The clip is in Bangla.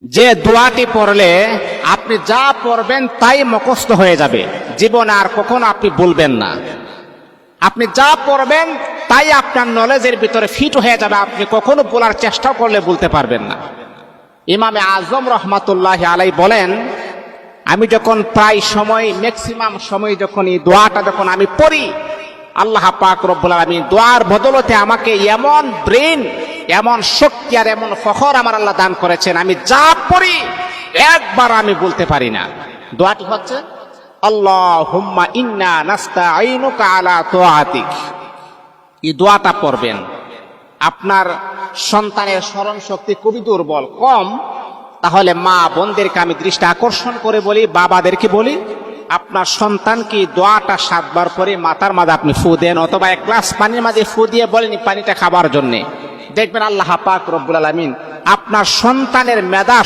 যে দোয়াটি পড়লে আপনি যা পড়বেন তাই মুখস্থ হয়ে যাবে, জীবনে আর কখনো আপনি বলবেন না। আপনি যা পড়বেন তাই আপনার নলেজের ভিতরে ফিট হয়ে যাবে, আপনি কখনো বলার চেষ্টা করলে বলতে পারবেন না। ইমামে আজম রহমাতুল্লাহ আলাই বলেন, আমি যখন প্রায় সময় ম্যাক্সিমাম সময় যখন এই দোয়াটা যখন আমি পড়ি, আল্লাহ পাক রব্বুল আলামিন দোয়ার বদলতে আমাকে এমন ব্রেন, এমন শক্তি আর এমন ফখর আমার আল্লাহ দান করেছেন, আমি যা পড়ি একবার আমি বলতে পারি না। দোয়াটি হচ্ছে আল্লাহুম্মা ইন্না নাস্তাঈনুকা আলা তাআতিক। এই দোয়াটা পড়বেন। আপনার সন্তানের স্মরণ শক্তি খুবই দুর্বল, কম, তাহলে মা বোনদেরকে আমি দৃষ্টি আকর্ষণ করে বলি, বাবাদেরকে বলি, আপনার সন্তানকে দোয়াটা 7 বার পরে মাথার মাঝে আপনি ফু দেন, অথবা 1 গ্লাস পানির মাঝে ফু দিয়ে বলেন পানিটা খাবার জন্য। দেখবেন আল্লাহ পাক রব্বুল আলামিন আপনার সন্তানের মেধা